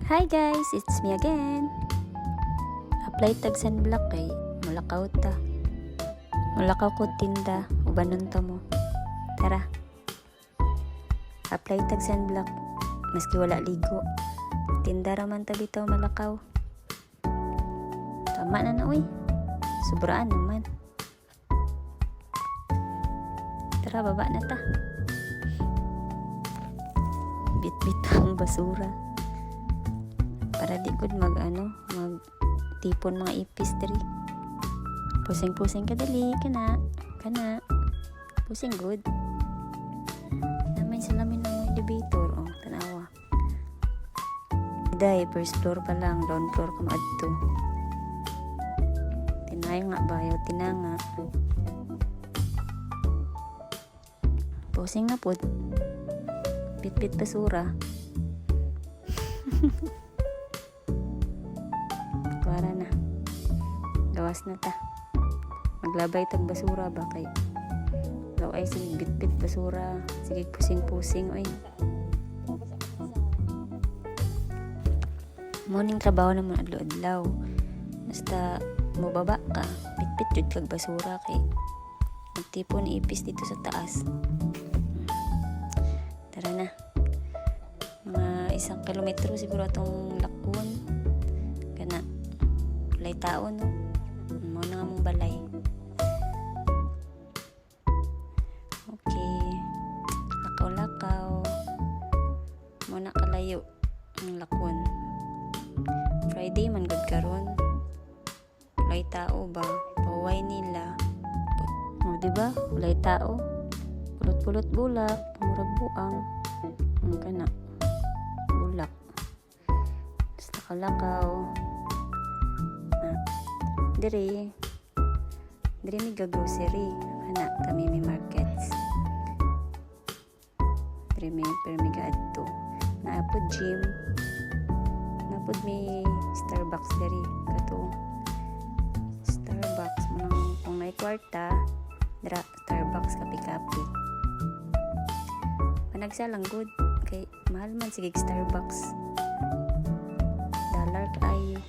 Hi guys, it's me again. Apply tag sunblock kay mulakaw ta. Mulakaw ko tinda, ubanon ta mo. Tara. Apply tag sunblock maski wala ligo. Tinda raman ta bitaw malakaw. Tama na uy. Sobraan naman. Tara, baba na ta. Bit-bit ang basura. Para di gud magtipon mga ipis diri. Pusing-pusing kadali kana. Pusing good. Namay salamin ng elevator tanawa. Day first floor pa lang, down floor ka maadto. Tinay nga bayo tinanga. Pusing na pud. Bit-bit basura. Para na. Gawas na ta. Maglabay tag basura ba kay. Law ay sige bit-bit basura. Sige pusing-pusing oy. Morning trabaho naman adlaw-adlaw. Basta mo baba ka, bit-bit jud kag basura kay magtipon ipis dito sa taas. Tara na. Mga 1 kilometro siguro atong lakon. Kana balay tao no. Mo na nga mong balay. Okay. Lakaw-lakaw. Mo na kalayo ang lakon. Friday man gud karon. Balay tao ba? Paway nila. O diba? Balay tao. Pulot-pulot bulak, pamurag buang. Kana. Bulak. Basta kalakaw. Diri mi grocery ana kami may markets diri mi permiga adto na po gym na po may Starbucks diri kato Starbucks mo nang kung may kwarta dira Starbucks kapi-kapi panagsalang good kay mahal man sige Starbucks dollar kaayo.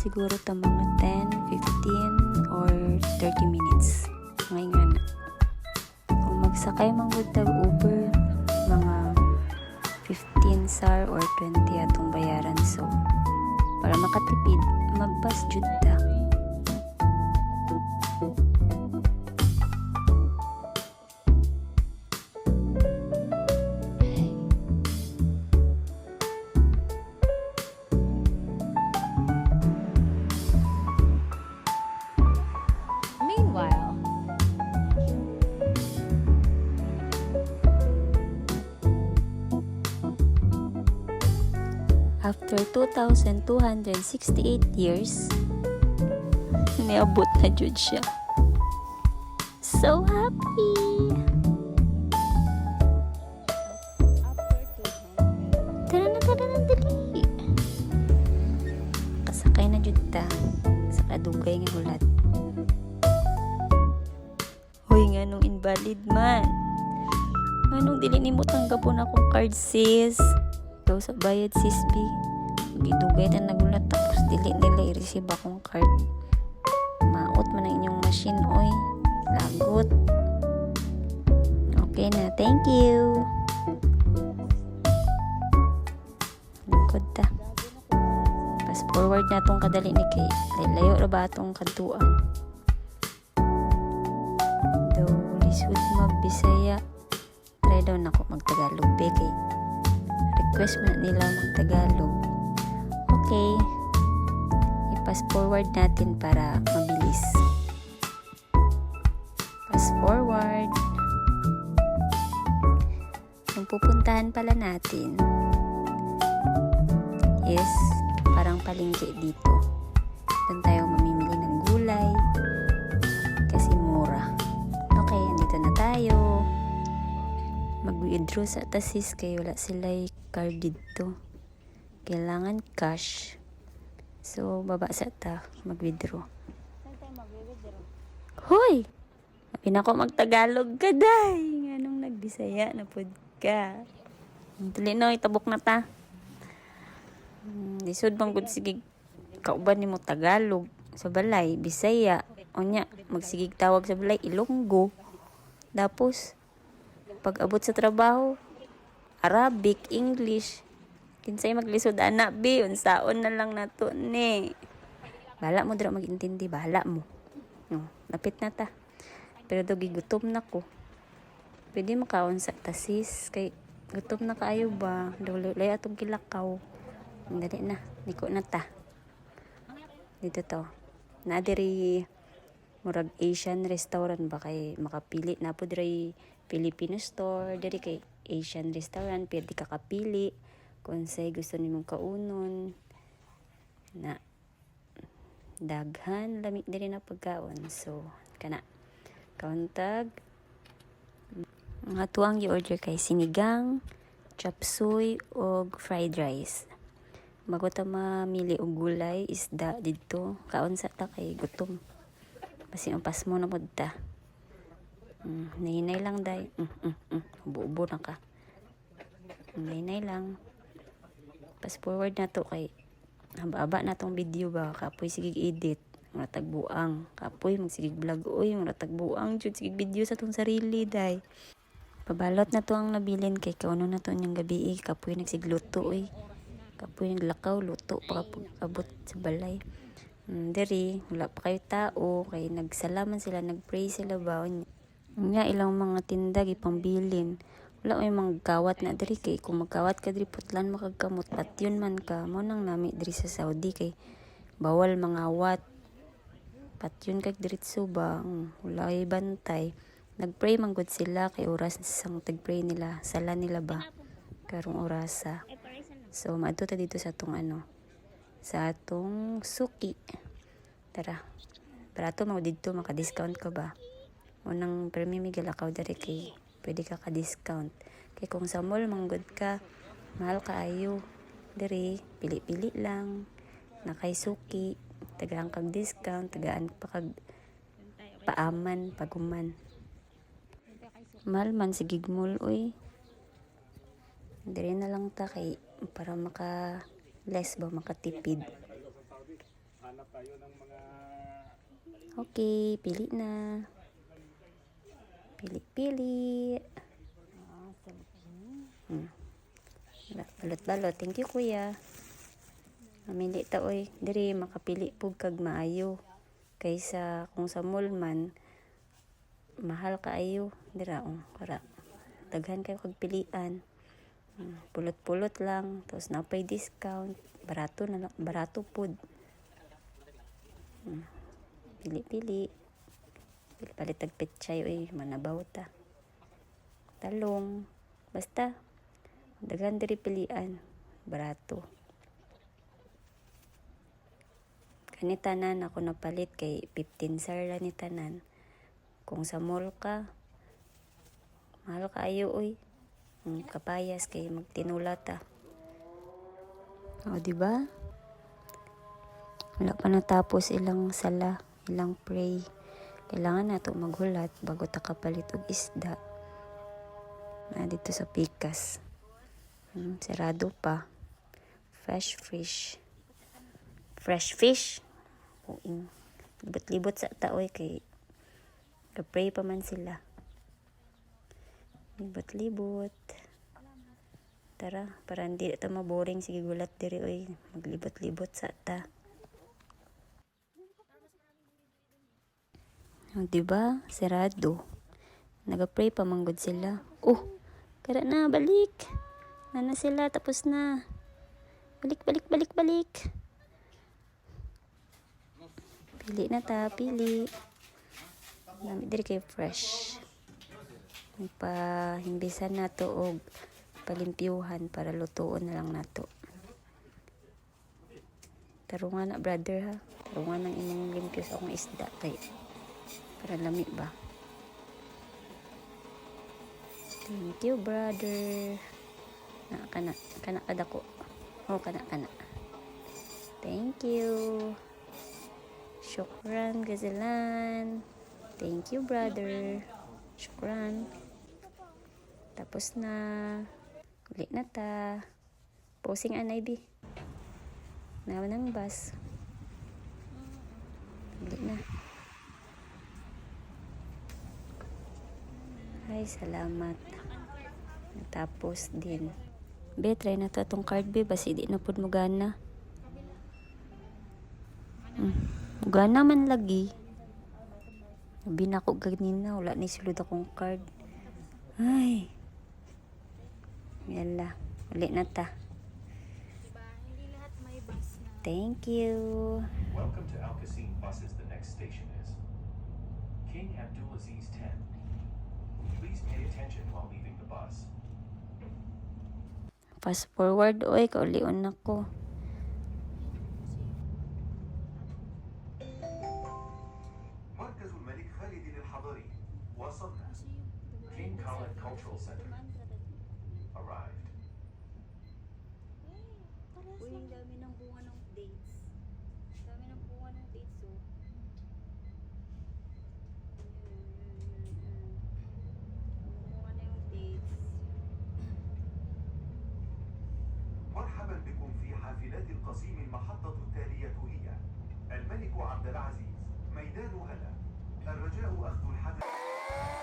Siguro ta mga 10, 15 or 30 minutes. Ngayon na. Kung magsakay manggod tag Uber, mga 15 SAR or 20 atong bayaran. So, para makatipid, magbus jud ta. After 2,268 years, niabot na jud siya. So happy! Tara na dali! Kasakay na jud ta sa kadugay nga hulat. Hoy, nga nung invalid man. Nga nung dili nimo tanggapon akong card sis. Ikaw sa bayad sis B. Gidugay na nagulat tapos dili nila i-receive akong card. Maot man ang inyong machine oy. Lagot. Okay na, thank you. Lingkod ta. Fast forward na itong kadali ni Kay. Layo ra ba itong kantuan? Daw lisod magbisaya. Try daw na ako magtagalog kay request mo nila mag-Tagalog. Okay. I-fast forward natin para mabilis. Fast forward. Yung pupuntahan pala natin is parang palengke dito. Doon tayo mamimili ng gulay kasi mura. Okay, andito na tayo. Mag-withdraw sa tasis kaya wala sila card dito. Kailangan cash. So, baba sa ta. Mag-withdraw. Hoy! Pinako mag-Tagalog ka, day! Anong nagbisaya na pod ka? Dali no, itabok na ta. Lisod bang gud sige kauban nimo Tagalog sa balay, Bisaya. Onya, magsigig tawag sa balay, Ilonggo. Tapos, pag abot sa trabaho, Arabic, English. Kinsay maglisod anak bi, unsaon na lang nato ni. Bala mo dira magintindi, bala mo. No, lapit na ta. Pero do gigutom na ko. Pwede makaon sa tasis kay gutom na kaayo ba? Dulay atong kilakaw. Dali na, niko na ta. Dito to. Na diri murag Asian restaurant ba kay makapili na po diri Filipino store, diri kay Asian restaurant, pwede ka kapili kung say gusto nimong kaunon na daghan lamig diri na pagkaon. So kana kauntag nga tuang i-order kay sinigang, chop suey og fried rice. Bago ta mamili og gulay, isda dito, kaon sa ta kay gutom. Basi ang pas mo na mod ta. Nahinay lang day. Bubo na ka. Nahinay lang. Pass forward na to kay haba na tong video ba, kapoy sigig edit. Mga tagbuang. Kapoy magsigig vlog oy, mga tagbuang jud sigig video sa tong sarili day. Pabalot na to ang nabilin kay kauno na to niyang gabi kapoy nagsigluto oy. Kapoy naglakaw luto pa abot sa balay. Diri wala pa kayo tao kay nagsalaman sila, nagpray sila ba nya ilang mga tinda gipambilin. Wala may mga kawat na diri kay kung magkawat ka diri putlan makagkamot patyon man ka mo nang nami diri sa Saudi kay bawal mga awat. Patyon kag diretso ba wala ay bantay. Nagpray man gud sila kay oras sang tagpray nila, sala nila ba karong orasa. So maadto ta dito sa atong sa atong suki. Tara. Barato mo dito maka-discount ka ba? Unang premium migalakaw dari kay pwede ka ka-discount. Kay kung sa mall manggod ka, mahal ka ayo. Diri pili-pili lang. Nakay suki, tagaan kag discount, tagaan pa kag paaman paguman. Mahal man si gigmol oy. Diri na lang ta kay para maka less ba makatipid. Okay, pili na. Pili-pili. Balot-balot. Thank you kuya. Mamili ta oy. Diri makapili pug kag maayo. Kaysa kung sa mall man mahal kaayo. Dira kara. Daghan kayo kag pilian. Pulot-pulot lang, tapos napay discount, barato na lang, barato pud. Pili-pili. Palit tag petchay oy, manabaw ta. Talong, basta daghan diri pilian, barato. Kani tanan ako napalit kay 15 sar ra ni tanan. Kung sa mall ka, mahal kaayo oy. Kapayas kay magtinula ta. O diba? Wala pa natapos ilang sala, ilang pray. Kailangan nato maghulat bago ta kapalit og isda. Na dito sa pikas. Sarado pa. Fresh fish. Fresh fish. Uing. Libot-libot sa taoy kay kapray pa man sila. Libot-libot. Tara, para hindi ito maboring. Sige gulat diri oy. Maglibot-libot sa ta. Diba? Sarado. Nagapray pa manggod sila. Kara na, balik. Nana sila, tapos na. Balik. Pili na ta, pili. Nami diri kay fresh. Pahimbisan nato og palimpyuhan para lutuon na lang nato. Tarungan na brother ha. Tarungan ng imong limpyo sa akong isda kay para lami ba. Thank you brother. Kana kadako. Oh kana. Thank you. Syukran gazalan. Thank you brother. Syukran. Tapos na. Ulit na ta. Posing anay bi. Naman ang bus. Ulit na. Ay, salamat. Tapos din. Be, try na to itong card be. Basi di na po mo gana. Gana man lagi. Sabi na ako ganina. Wala ni sulod akong card. Ay. Yala. Ulit na ta. Thank you. Welcome to Al Qasim buses. The next station is King Abdulaziz 10. Please pay attention while leaving the bus. Fast forward, oy, kaulion ako. مركز الملك خالد الحضري. وصلنا. King Khalid Cultural Center. Arrived. Uy, ang dami ng bunga ng dates. Dami ng bunga ng dates, oh. Bunga na yung dates. مرحبا بكم في حافلات القصيم. المحطة التالية هي الملك عبد العزيز ميدان هلا. الرجاء أخذ الحذر.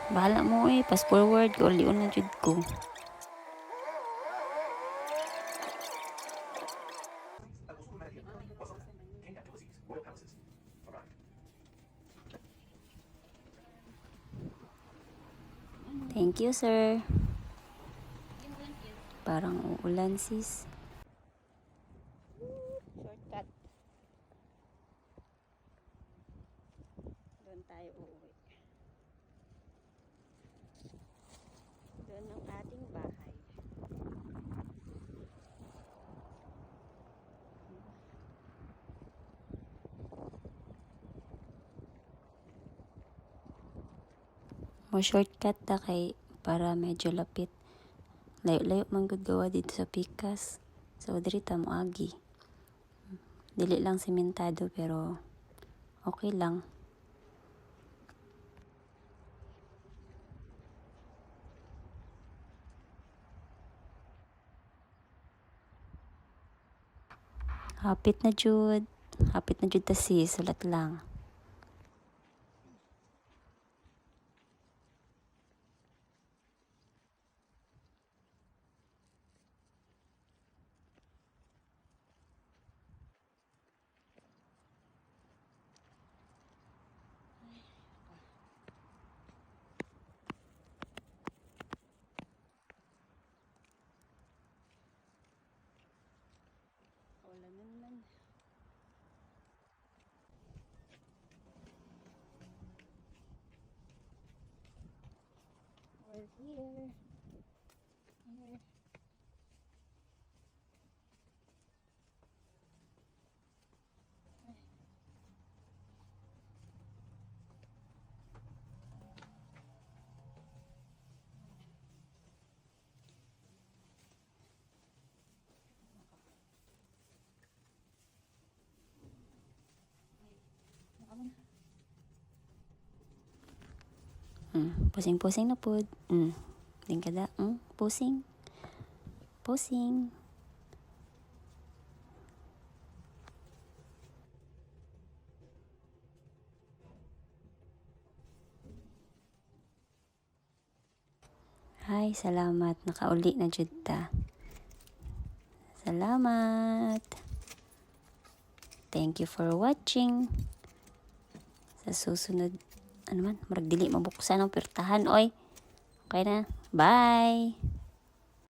Bahala mo eh, fast forward, kaulion na jud ko. Thank you, sir. Parang uulan, sis. Shortcut. Doon tayo uuwi. Doon ang ating bahay. Mo shortcut ta kay para medyo lapit. Layo-layo man gud gawa dito sa Pikas. So diri ta mo agi. Dili lang sementado pero okay lang. Hapit na jud. Hapit na jud ta sis, sulat lang. Wala naman. We're here. Here. Pusing-pusing na po. Din kada. Pusing. Pusing. Hi, salamat. Nakauli na jud ta. Salamat. Thank you for watching. Sa susunod, ano man, marag dili mabuksan ang pirtahan, oy. Okay na. Bye!